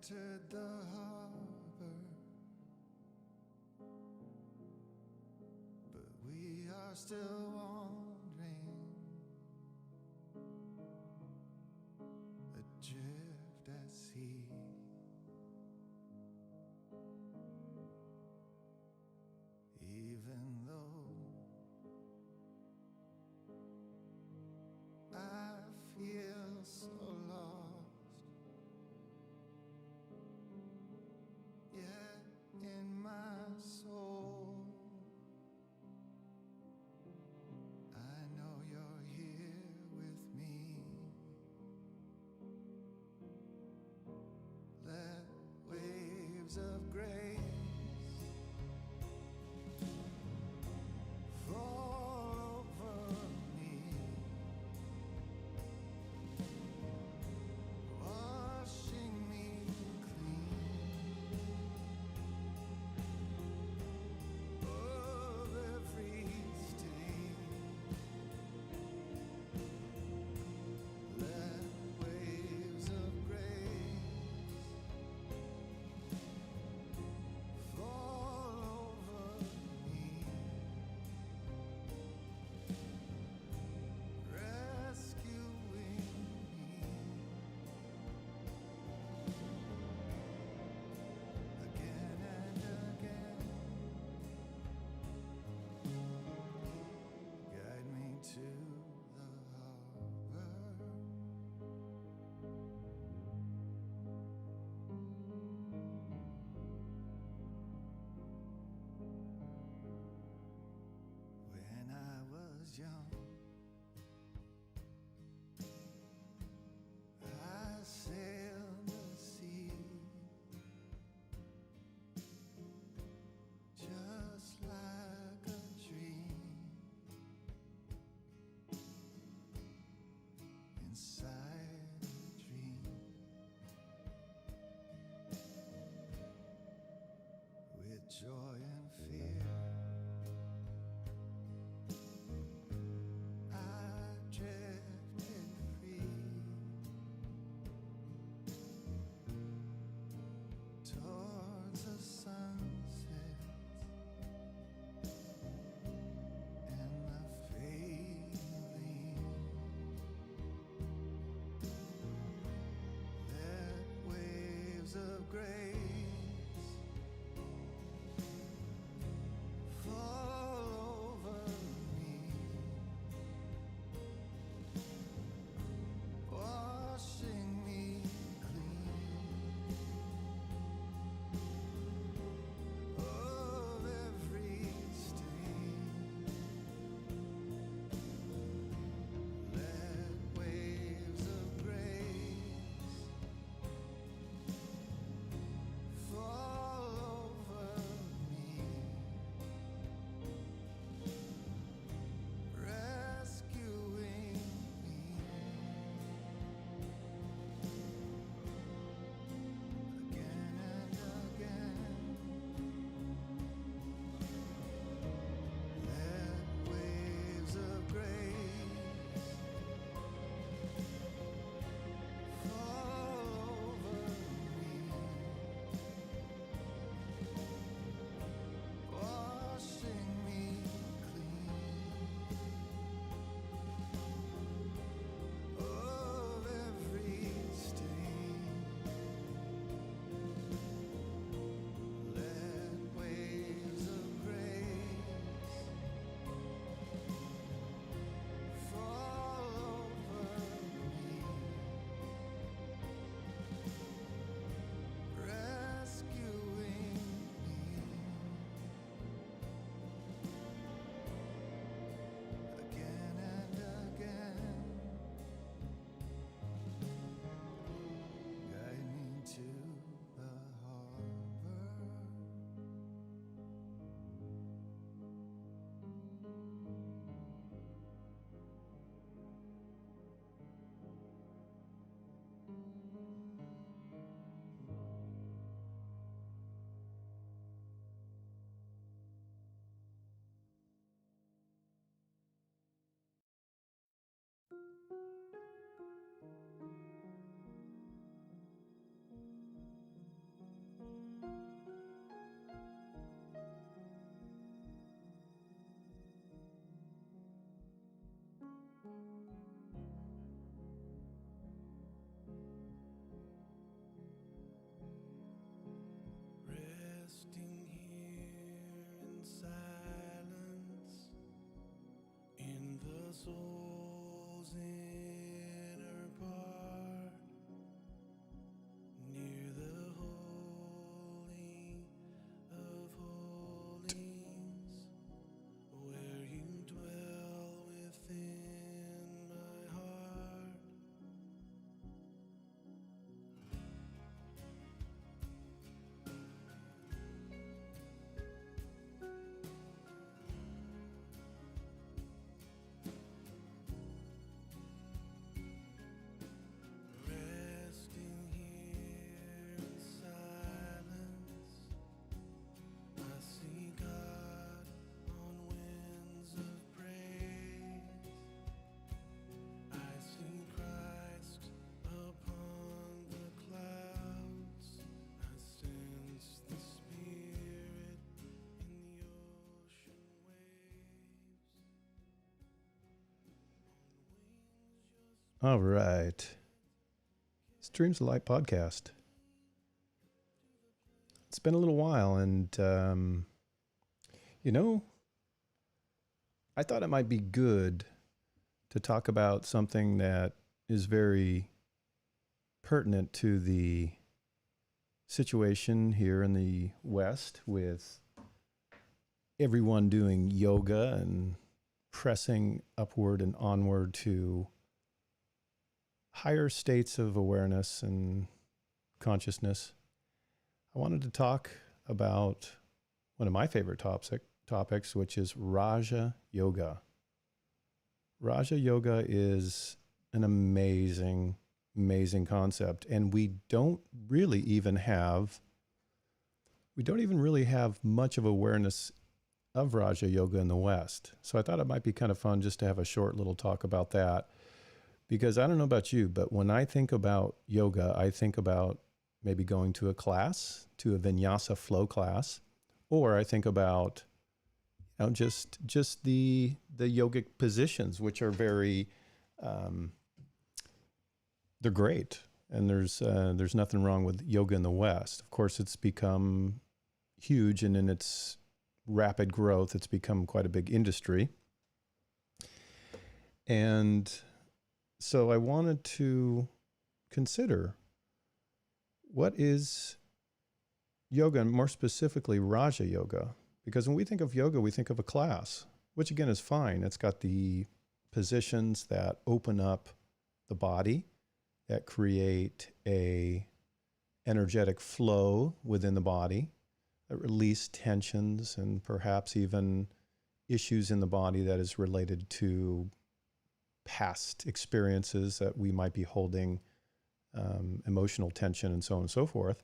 entered the harbor, but we are still wandering, adrift at sea. Even though I feel so lost, yet in my soul I know you're here with me. Let waves of grace fall over me, washing me clean of every stain. Let waves of grace fall over me, rescuing me again and again. Guide me to the harbor. When I was young, I sailed the sea, just like a dream, inside a dream, with joy and fear. I drifted free towards the sunset and the failing. Let waves of grace fall over me, washing me clean of every stain. Let waves of grace All right. Streams of Light podcast. It's been a little while, and, I thought it might be good to talk about something that is very pertinent to the situation here in the West with everyone doing yoga and pressing upward and onward to higher states of awareness and consciousness. I wanted to talk about one of my favorite topics, which is Raja Yoga. Raja Yoga is an amazing, amazing concept, and we don't even really have much of awareness of Raja Yoga in the West. So I thought it might be kind of fun just to have a short little talk about that. Because I don't know about you, but when I think about yoga, I think about maybe going to a class, to a vinyasa flow class, or I think about just the yogic positions, which are very they're great, and there's nothing wrong with yoga in the West. Of course, it's become huge, and in its rapid growth, it's become quite a big industry. And so I wanted to consider what is yoga, and more specifically Raja Yoga. Because when we think of yoga, we think of a class, which again is fine. It's got the positions that open up the body, that create a energetic flow within the body, that release tensions and perhaps even issues in the body that is related to past experiences that we might be holding, emotional tension and so on and so forth.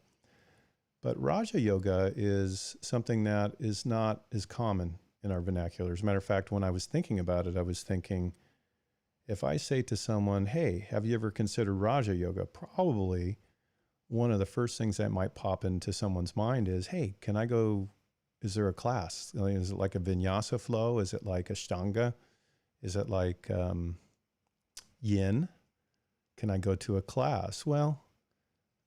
But Raja Yoga is something that is not as common in our vernacular. As a matter of fact, when I was thinking about it, I was thinking, if I say to someone, hey, have you ever considered Raja Yoga? Probably one of the first things that might pop into someone's mind is, hey, can I go, is there a class? Is it like a vinyasa flow? Is it like Ashtanga? Is it like yin? Can I go to a class? Well,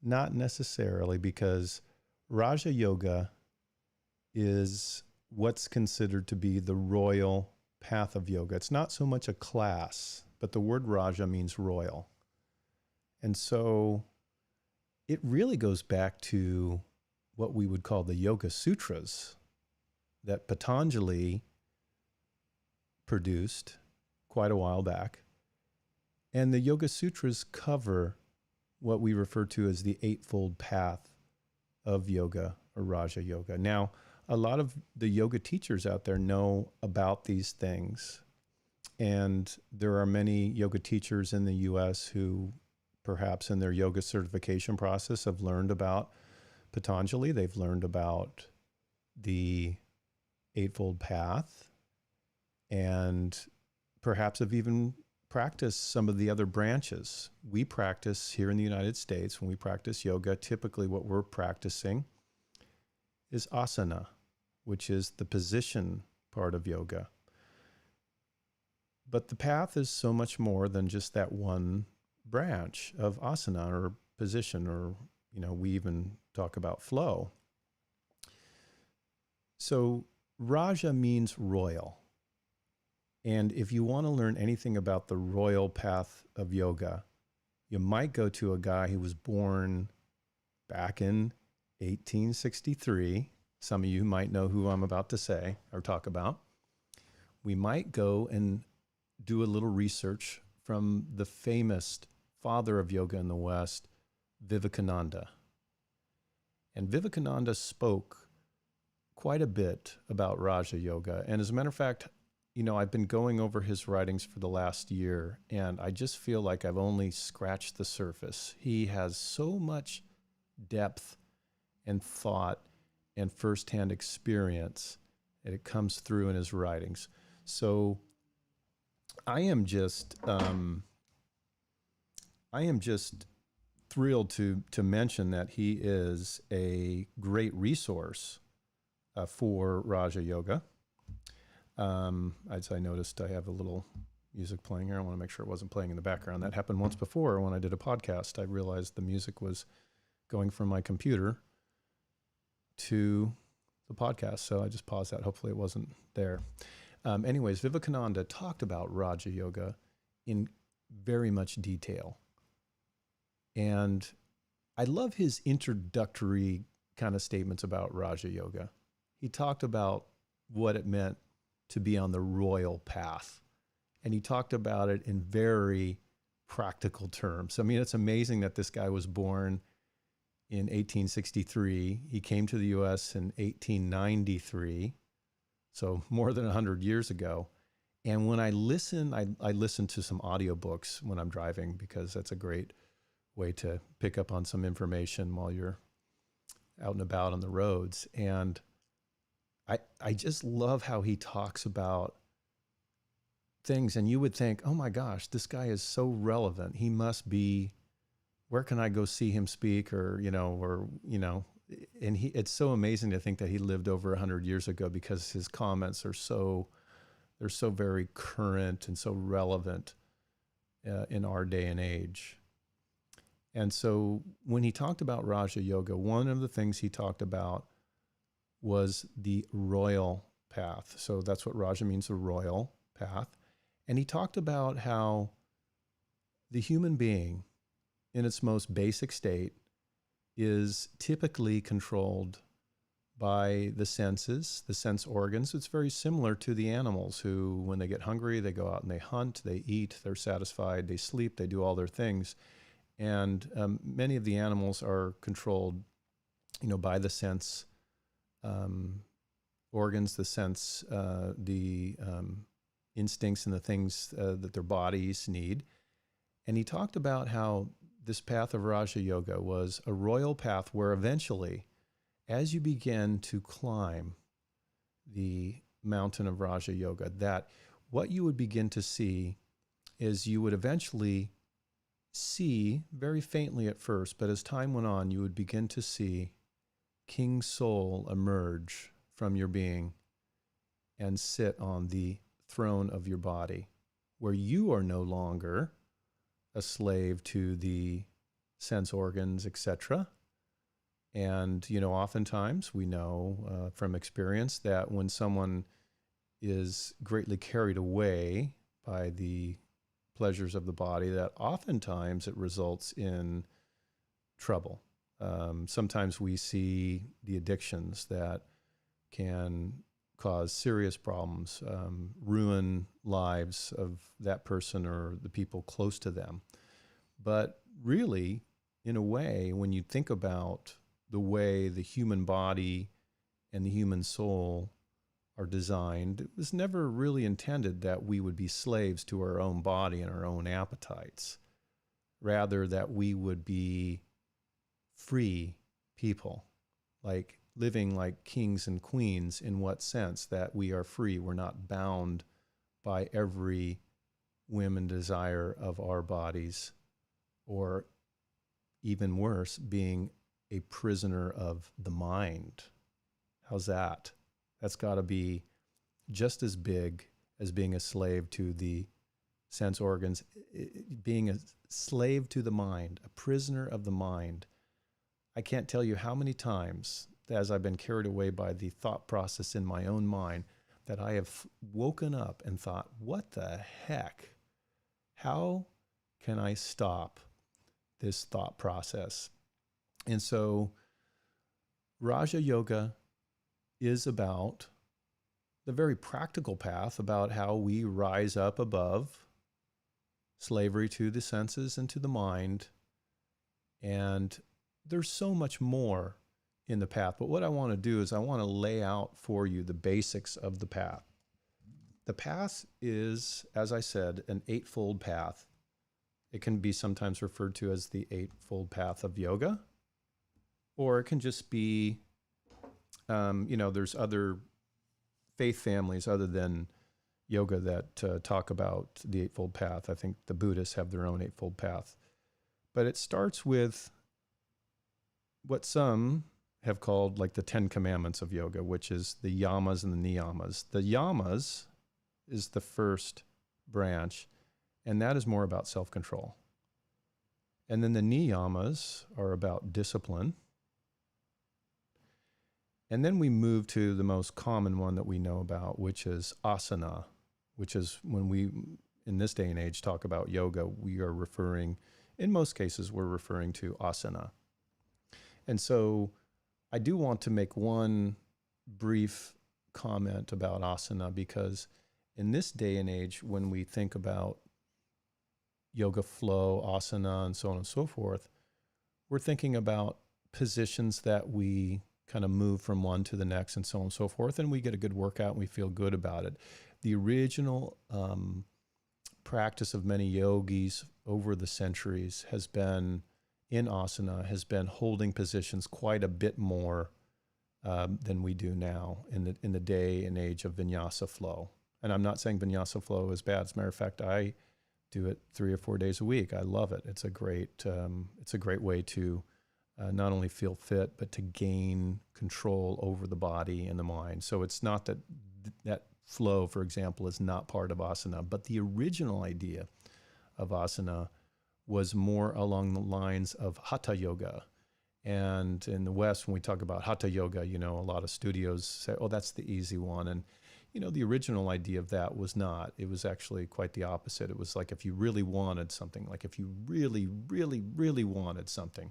not necessarily, because Raja Yoga is what's considered to be the royal path of yoga. It's not so much a class, but the word Raja means royal. And so it really goes back to what we would call the Yoga Sutras that Patanjali produced quite a while back. And the Yoga Sutras cover what we refer to as the Eightfold Path of yoga, or Raja Yoga. Now, a lot of the yoga teachers out there know about these things. And there are many yoga teachers in the US who perhaps in their yoga certification process have learned about Patanjali. They've learned about the Eightfold Path, and perhaps have even practiced some of the other branches. We practice here in the United States, when we practice yoga, typically what we're practicing is asana, which is the position part of yoga. But the path is so much more than just that one branch of asana or position, or, we even talk about flow. So Raja means royal. And if you want to learn anything about the royal path of yoga, you might go to a guy who was born back in 1863. Some of you might know who I'm about to say or talk about. We might go and do a little research from the famous father of yoga in the West, Vivekananda. And Vivekananda spoke quite a bit about Raja Yoga. And as a matter of fact, I've been going over his writings for the last year, and I just feel like I've only scratched the surface. He has so much depth and thought and firsthand experience, and it comes through in his writings. So I am just thrilled to mention that he is a great resource for Raja Yoga. As I noticed, I have a little music playing here. I want to make sure it wasn't playing in the background. That happened once before when I did a podcast. I realized the music was going from my computer to the podcast. So I just paused that. Hopefully it wasn't there. Anyways, Vivekananda talked about Raja Yoga in very much detail. And I love his introductory kind of statements about Raja Yoga. He talked about what it meant to be on the royal path. And he talked about it in very practical terms. I mean, it's amazing that this guy was born in 1863. He came to the U.S. in 1893, so more than 100 years ago. And when I listen, I listen to some audiobooks when I'm driving, because that's a great way to pick up on some information while you're out and about on the roads. And I just love how he talks about things, and you would think, oh my gosh, this guy is so relevant. He must be, where can I go see him speak? And it's so amazing to think that he lived over 100 years ago, because his comments are they're so very current and so relevant in our day and age. And so when he talked about Raja Yoga, one of the things he talked about was the royal path. So that's what Raja means, the royal path. And he talked about how the human being in its most basic state is typically controlled by the senses, the sense organs. It's very similar to the animals who, when they get hungry, they go out and they hunt, they eat, they're satisfied, they sleep, they do all their things. And many of the animals are controlled, by the sense organs, the sense, the instincts and the things that their bodies need. And he talked about how this path of Raja Yoga was a royal path where eventually, as you begin to climb the mountain of Raja Yoga, that what you would begin to see is you would eventually see, very faintly at first, but as time went on, you would begin to see King Soul emerge from your being and sit on the throne of your body, where you are no longer a slave to the sense organs, etc. And, oftentimes we know from experience that when someone is greatly carried away by the pleasures of the body, that oftentimes it results in trouble. Sometimes we see the addictions that can cause serious problems, ruin lives of that person or the people close to them. But really, in a way, when you think about the way the human body and the human soul are designed, it was never really intended that we would be slaves to our own body and our own appetites. Rather, that we would be free people, like living like kings and queens. In what sense? That we are free. We're not bound by every whim and desire of our bodies, or even worse, being a prisoner of the mind. How's that? That's got to be just as big as being a slave to the sense organs, being a slave to the mind, a prisoner of the mind. I can't tell you how many times, as I've been carried away by the thought process in my own mind, that I have woken up and thought, what the heck? How can I stop this thought process? And so Raja Yoga is about the very practical path, about how we rise up above slavery to the senses and to the mind. And there's so much more in the path. But what I want to do is I want to lay out for you the basics of the path. The path is, as I said, an eightfold path. It can be sometimes referred to as the eightfold path of yoga, or it can just be, there's other faith families other than yoga that talk about the eightfold path. I think the Buddhists have their own eightfold path. But it starts with what some have called like the 10 commandments of yoga, which is the yamas and the niyamas. The yamas is the first branch, and that is more about self-control. And then the niyamas are about discipline. And then we move to the most common one that we know about, which is asana, which is when we, in this day and age, talk about yoga, we are referring, in most cases, we're referring to asana. And so I do want to make one brief comment about asana, because in this day and age, when we think about yoga flow, asana, and so on and so forth, we're thinking about positions that we kind of move from one to the next and so on and so forth, and we get a good workout and we feel good about it. The original practice of many yogis over the centuries has been, in asana, has been holding positions quite a bit more than we do now in the day and age of vinyasa flow. And I'm not saying vinyasa flow is bad. As a matter of fact, I do it 3 or 4 days a week. I love it. It's a great way to not only feel fit, but to gain control over the body and the mind. So it's not that flow, for example, is not part of asana, but the original idea of asana was more along the lines of hatha yoga. And in the West, when we talk about hatha yoga, a lot of studios say, oh, that's the easy one. And, the original idea of that was not. It was actually quite the opposite. It was like if you really wanted something, like if you really, really, really wanted something.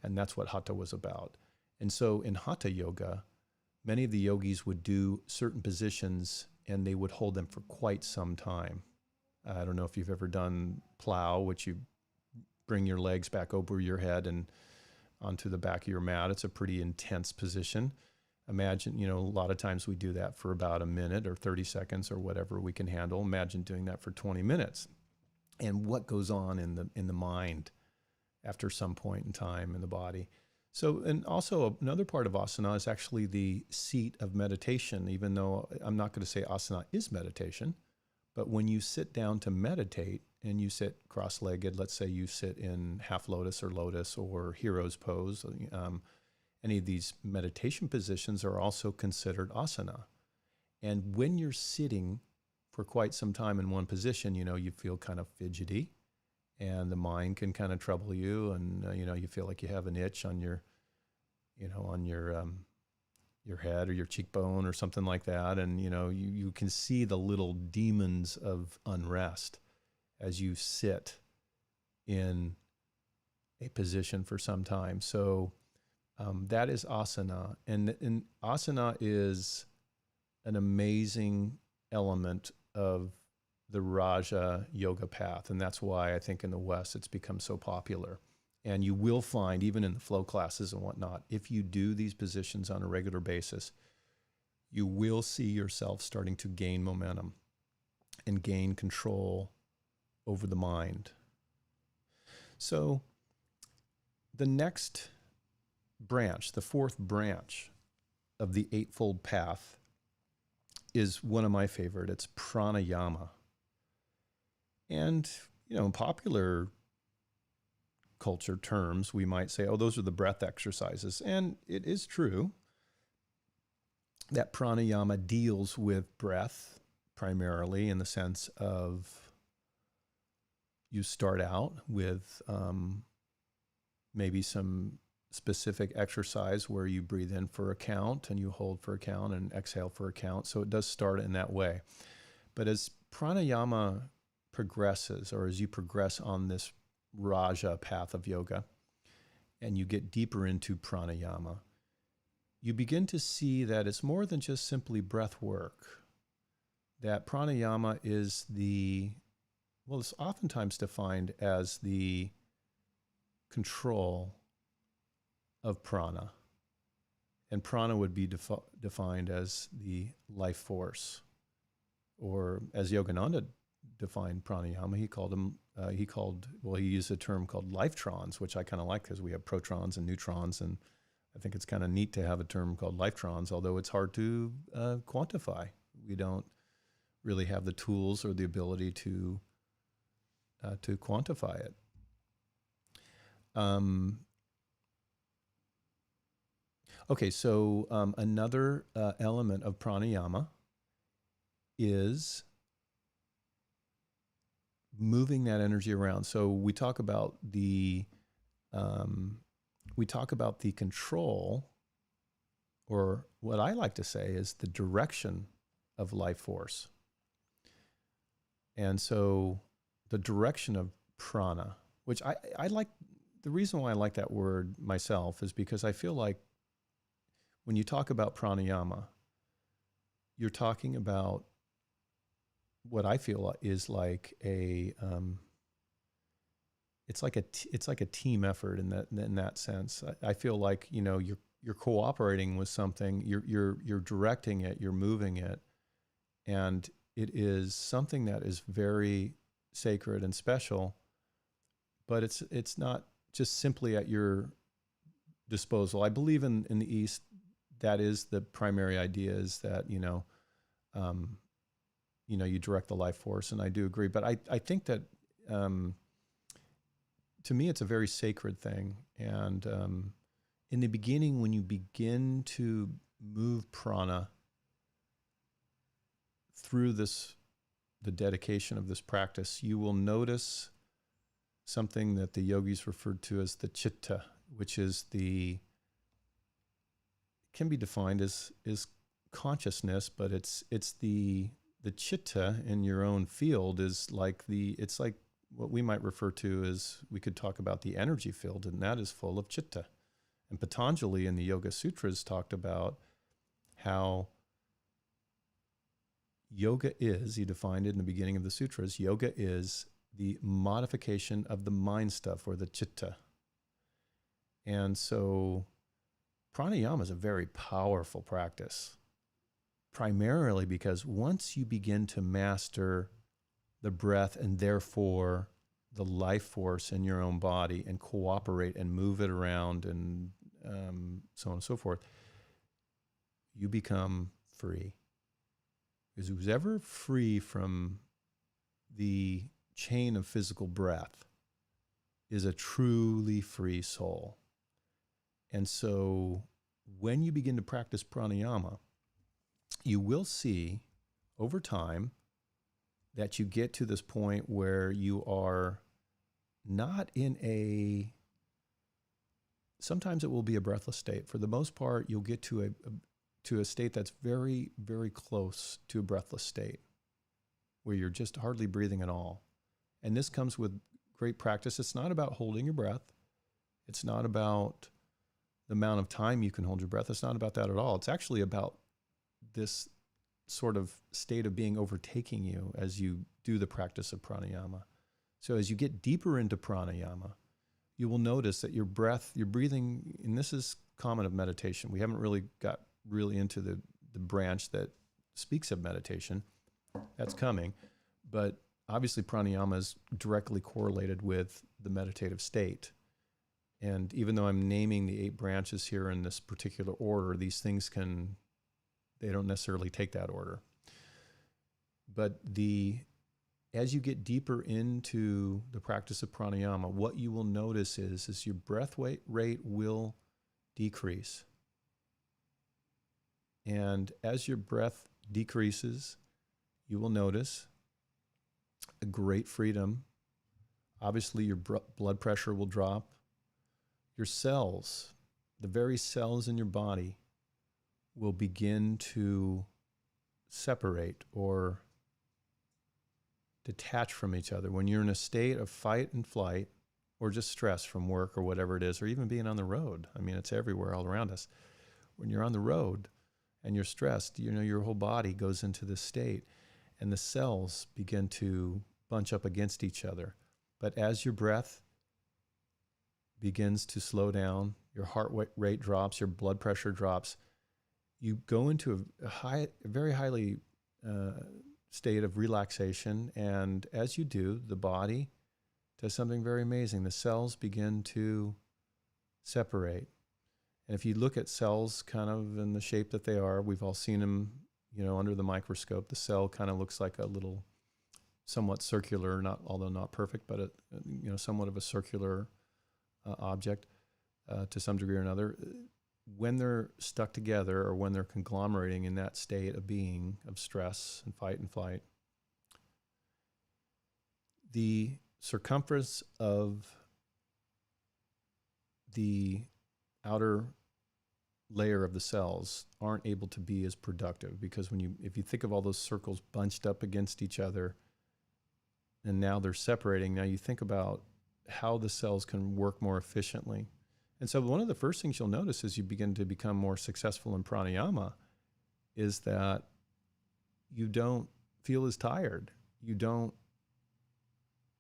And that's what hatha was about. And so in hatha yoga, many of the yogis would do certain positions and they would hold them for quite some time. I don't know if you've ever done plow, which you bring your legs back over your head and onto the back of your mat. It's a pretty intense position. Imagine, a lot of times we do that for about a minute or 30 seconds or whatever we can handle. Imagine doing that for 20 minutes. And what goes on in the mind after some point in time in the body. So, and also another part of asana is actually the seat of meditation, even though I'm not going to say asana is meditation, but when you sit down to meditate and you sit cross-legged, let's say you sit in half lotus or hero's pose, any of these meditation positions are also considered asana. And when you're sitting for quite some time in one position, you feel kind of fidgety and the mind can kind of trouble you. And, you feel like you have an itch on your head or your cheekbone or something like that. And, you can see the little demons of unrest as you sit in a position for some time. So that is asana. And asana is an amazing element of the Raja yoga path. And that's why I think in the West it's become so popular. And you will find, even in the flow classes and whatnot, if you do these positions on a regular basis, you will see yourself starting to gain momentum and gain control over the mind. So the next branch, the fourth branch of the Eightfold Path, is one of my favorite. It's pranayama. And, in popular culture terms, we might say, oh, those are the breath exercises. And it is true that pranayama deals with breath primarily in the sense of you start out with maybe some specific exercise where you breathe in for a count and you hold for a count and exhale for a count. So it does start in that way. But as pranayama progresses, or as you progress on this Raja path of yoga and you get deeper into pranayama, you begin to see that it's more than just simply breath work. That pranayama is it's oftentimes defined as the control of prana. And prana would be defined as the life force. Or as Yogananda defined pranayama, he used a term called lifetrons, which I kind of like because we have protons and neutrons, and I think it's kind of neat to have a term called lifetrons, although it's hard to quantify. We don't really have the tools or the ability to quantify it. Okay, so another element of pranayama is moving that energy around. So we talk about the control, or what I like to say is the direction of life force. And so the direction of prana, which I like, the reason why I like that word myself is because I feel like when you talk about pranayama, you're talking about what I feel is like it's like a team effort in that sense. I feel like, you know, you're cooperating with something, you're directing it, you're moving it, and it is something that is very sacred and special, but it's not just simply at your disposal. I believe in the East, that is the primary idea, is that, you direct the life force, and I do agree. But I think that, to me, it's a very sacred thing. And in the beginning, when you begin to move prana through the dedication of this practice, you will notice something that the yogis referred to as the chitta, which is can be defined as consciousness, but it's the chitta in your own field is like it's like what we might refer to as, we could talk about the energy field, and that is full of chitta. And Patanjali in the Yoga Sutras talked about how yoga is, he defined it in the beginning of the sutras, yoga is the modification of the mind stuff, or the chitta. And so pranayama is a very powerful practice, primarily because once you begin to master the breath and therefore the life force in your own body and cooperate and move it around and so on and so forth, you become free. Because who's ever free from the chain of physical breath is a truly free soul. And so when you begin to practice pranayama, you will see over time that you get to this point where you are not in sometimes it will be a breathless state. For the most part, you'll get to a state that's very, very close to a breathless state, where you're just hardly breathing at all. And this comes with great practice. It's not about holding your breath. It's not about the amount of time you can hold your breath. It's not about that at all. It's actually about this sort of state of being overtaking you as you do the practice of pranayama. So as you get deeper into pranayama, you will notice that your breathing, and this is common of meditation. We haven't really got into the branch that speaks of meditation. That's coming. But obviously pranayama is directly correlated with the meditative state. And even though I'm naming the 8 branches here in this particular order, these things they don't necessarily take that order. But as you get deeper into the practice of pranayama, what you will notice is your breath rate will decrease. And as your breath decreases, you will notice a great freedom. Obviously, your blood pressure will drop. Your cells, the very cells in your body, will begin to separate or detach from each other. When you're in a state of fight and flight, or just stress from work or whatever it is, or even being on the road. I mean, it's everywhere all around us. When you're on the road and you're stressed, your whole body goes into this state, and the cells begin to bunch up against each other. But as your breath begins to slow down, your heart rate drops, your blood pressure drops, you go into a very highly state of relaxation. And as you do, the body does something very amazing. The cells begin to separate. And if you look at cells kind of in the shape that they are, we've all seen them, under the microscope. The cell kind of looks like a little, somewhat circular, although not perfect, but somewhat of a circular object to some degree or another. When they're stuck together, or when they're conglomerating in that state of being, of stress and fight and flight, the circumference of the outer layer of the cells aren't able to be as productive, because if you think of all those circles bunched up against each other and now they're separating, now you think about how the cells can work more efficiently. And so one of the first things you'll notice as you begin to become more successful in pranayama is that you don't feel as tired. You don't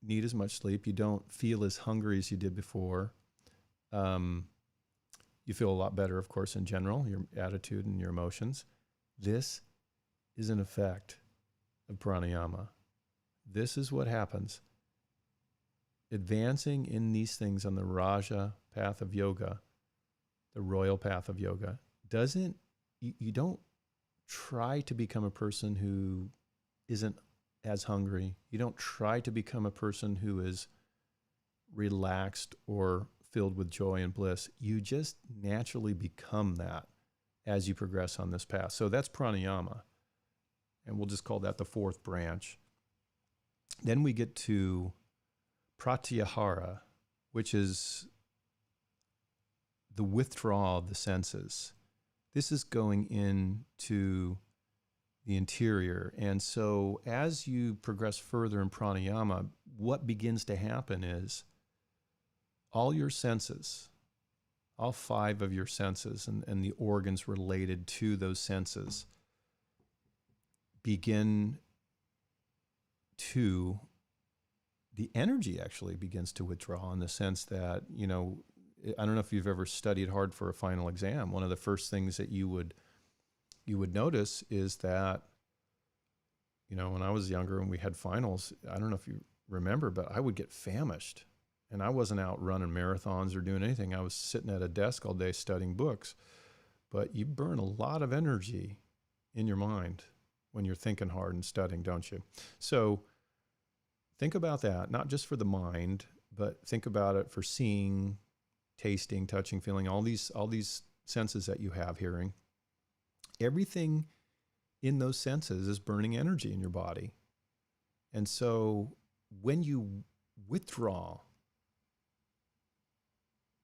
need as much sleep. You don't feel as hungry as you did before. You feel a lot better, of course, in general, your attitude and your emotions. This is an effect of pranayama. This is what happens. Advancing in these things on the Raja path of yoga, the royal path of yoga, you don't try to become a person who isn't as hungry. You don't try to become a person who is relaxed or filled with joy and bliss. You just naturally become that as you progress on this path. So that's pranayama. And we'll just call that the fourth branch. Then we get to Pratyahara, which is the withdrawal of the senses. This is going into the interior. And so as you progress further in pranayama, what begins to happen is all your senses, all 5 of your senses and the organs related to those senses begin to, the energy actually begins to withdraw, in the sense that, I don't know if you've ever studied hard for a final exam. One of the first things that you would notice is that, when I was younger and we had finals, I don't know if you remember, but I would get famished. And I wasn't out running marathons or doing anything. I was sitting at a desk all day studying books. But you burn a lot of energy in your mind when you're thinking hard and studying, don't you? So think about that, not just for the mind, but think about it for seeing, tasting, touching, feeling, all these senses that you have, hearing. Everything in those senses is burning energy in your body. And so when you withdraw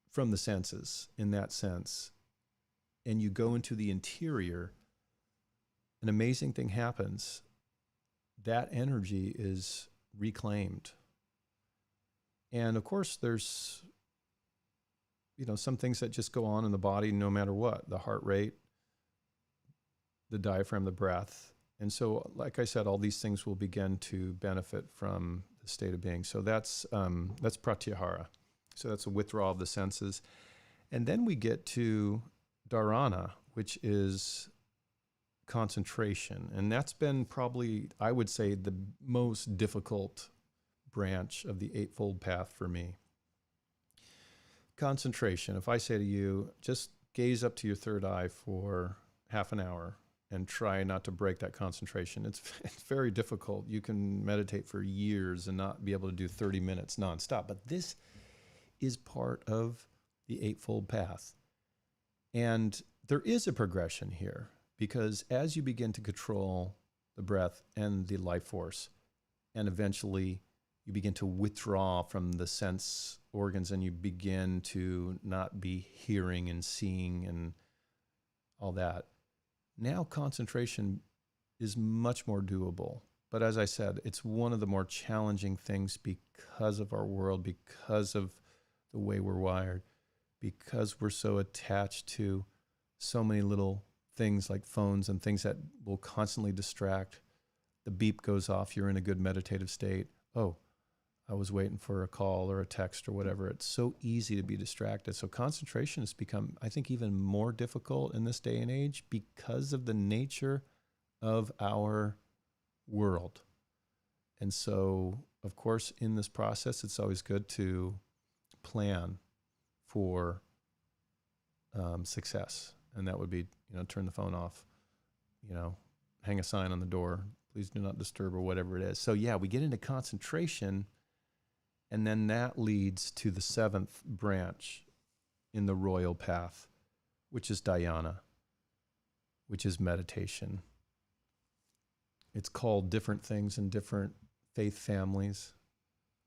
from the senses in that sense, and you go into the interior, an amazing thing happens. That energy is reclaimed. And of course, there's, some things that just go on in the body no matter what, the heart rate, the diaphragm, the breath. And so, like I said, all these things will begin to benefit from the state of being. So that's Pratyahara. So that's a withdrawal of the senses. And then we get to Dharana, which is concentration. And that's been probably, I would say, the most difficult branch of the Eightfold Path for me. Concentration. If I say to you, just gaze up to your third eye for half an hour and try not to break that concentration, it's very difficult. You can meditate for years and not be able to do 30 minutes nonstop. But this is part of the Eightfold Path. And there is a progression here, because as you begin to control the breath and the life force, and eventually you begin to withdraw from the sense organs and you begin to not be hearing and seeing and all that, now concentration is much more doable. But as I said, it's one of the more challenging things because of our world, because of the way we're wired, because we're so attached to so many little things like phones and things that will constantly distract. The beep goes off, you're in a good meditative state. Oh, I was waiting for a call or a text or whatever. It's so easy to be distracted. So concentration has become, I think, even more difficult in this day and age because of the nature of our world. And so, of course, in this process, it's always good to plan for success. And that would be, turn the phone off, hang a sign on the door, please do not disturb, or whatever it is. So yeah, we get into concentration, and then that leads to the 7th branch in the royal path, which is dhyana, which is meditation. It's called different things in different faith families.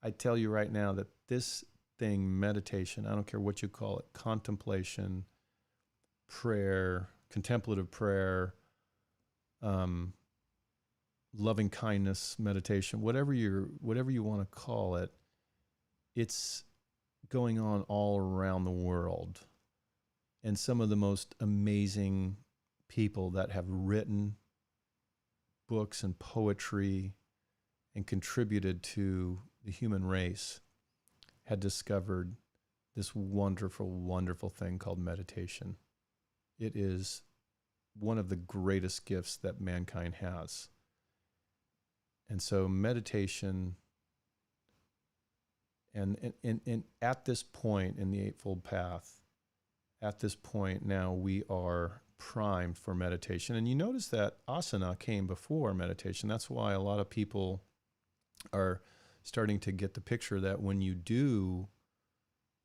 I tell you right now that this thing, meditation, I don't care what you call it, contemplation, prayer, contemplative prayer, loving kindness meditation, whatever you want to call it, it's going on all around the world. And some of the most amazing people that have written books and poetry and contributed to the human race had discovered this wonderful, wonderful thing called meditation. It is one of the greatest gifts that mankind has. And so meditation, and at this point in the Eightfold Path, at this point now we are primed for meditation. And you notice that asana came before meditation. That's why a lot of people are starting to get the picture that when you do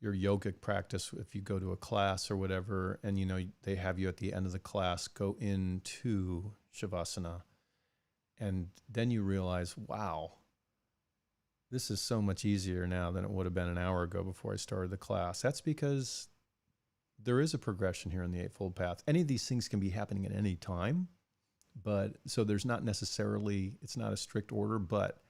your yogic practice, if you go to a class or whatever, and they have you at the end of the class go into shavasana, and then you realize, wow, this is so much easier now than it would have been an hour ago before I started the class. That's because there is a progression here in the Eightfold Path. Any of these things can be happening at any time, but so there's not necessarily, it's not a strict order, but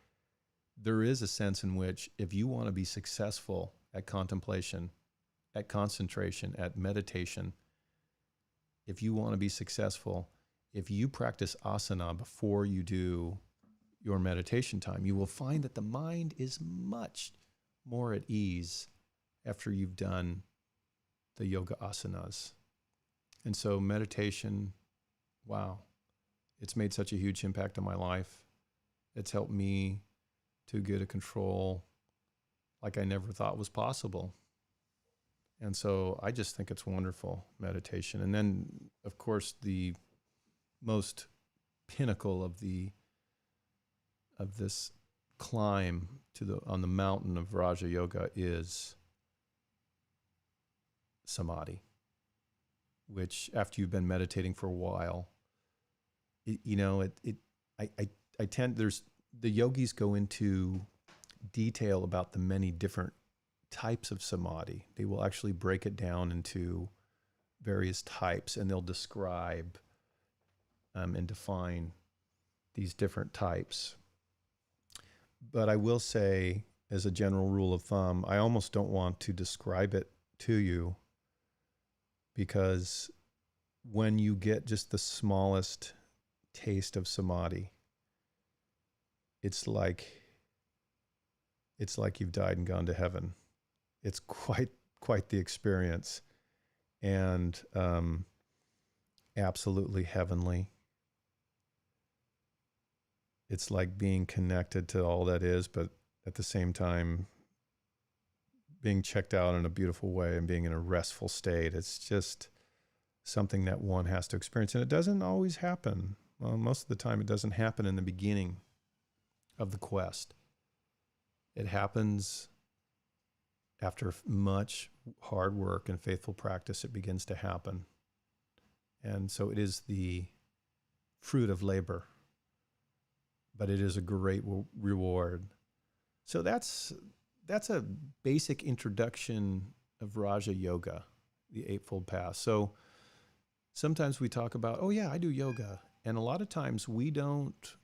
there is a sense in which if you want to be successful at contemplation, at concentration, at meditation, if you want to be successful, if you practice asana before you do your meditation time, you will find that the mind is much more at ease after you've done the yoga asanas. And so meditation, wow, it's made such a huge impact on my life. It's helped me to get a control like I never thought was possible. And so I just think it's wonderful, meditation. And then, of course, the most pinnacle of this climb on the mountain of Raja Yoga is Samadhi, which after you've been meditating for a while, the yogis go into detail about the many different types of samadhi. They will actually break it down into various types, and they'll describe and define these different types. But I will say, as a general rule of thumb, I almost don't want to describe it to you, because when you get just the smallest taste of samadhi, it's like you've died and gone to heaven. It's quite the experience, and absolutely heavenly. It's like being connected to all that is, but at the same time being checked out in a beautiful way and being in a restful state. It's just something that one has to experience, and it doesn't always happen. Well, most of the time it doesn't happen in the beginning of the quest. It happens after much hard work and faithful practice. It begins to happen. And so it is the fruit of labor, but it is a great reward. So that's a basic introduction of Raja Yoga, the Eightfold Path. So sometimes we talk about, oh yeah, I do yoga. And a lot of times we don't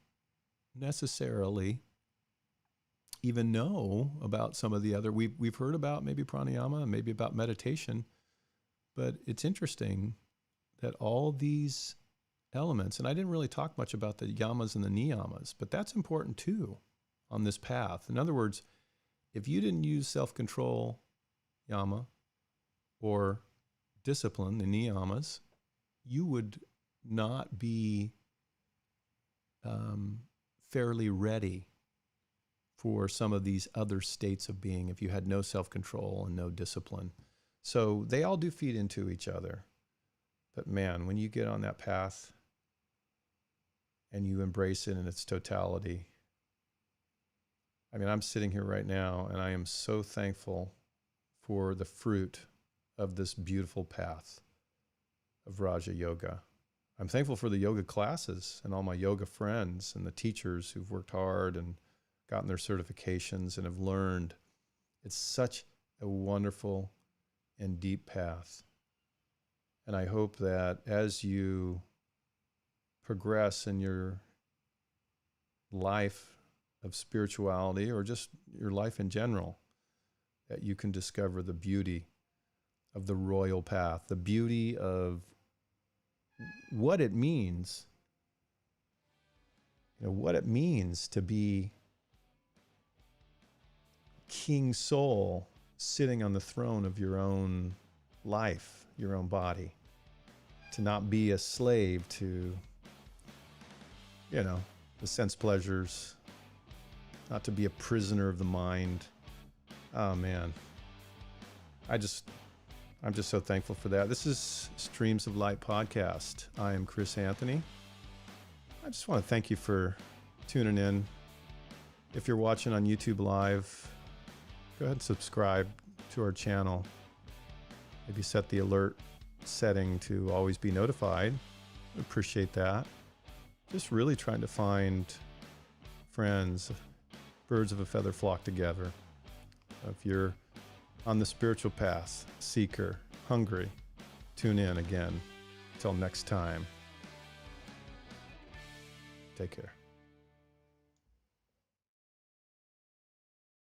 necessarily even know about some of the other, we've heard about maybe pranayama and maybe about meditation, but it's interesting that all these elements, and I didn't really talk much about the yamas and the niyamas, but that's important too on this path. In other words, if you didn't use self-control, yama, or discipline, the niyamas, you would not be fairly ready for some of these other states of being if you had no self-control and no discipline. So they all do feed into each other. But man, when you get on that path and you embrace it in its totality, I mean, I'm sitting here right now and I am so thankful for the fruit of this beautiful path of Raja Yoga. I'm thankful for the yoga classes and all my yoga friends and the teachers who've worked hard and gotten their certifications, and have learned. It's such a wonderful and deep path. And I hope that as you progress in your life of spirituality, or just your life in general, that you can discover the beauty of the royal path, the beauty of what it means, what it means to be king soul sitting on the throne of your own life, your own body, to not be a slave to, the sense pleasures, not to be a prisoner of the mind. Oh man, I'm just so thankful for that. This is Streams of Light podcast. I am Chris Anthony. I just want to thank you for tuning in. If you're watching on YouTube Live, go ahead and subscribe to our channel. Maybe set the alert setting to always be notified. I appreciate that. Just really trying to find friends, birds of a feather flock together. If you're on the spiritual path, seeker, hungry, tune in again. Till next time. Take care.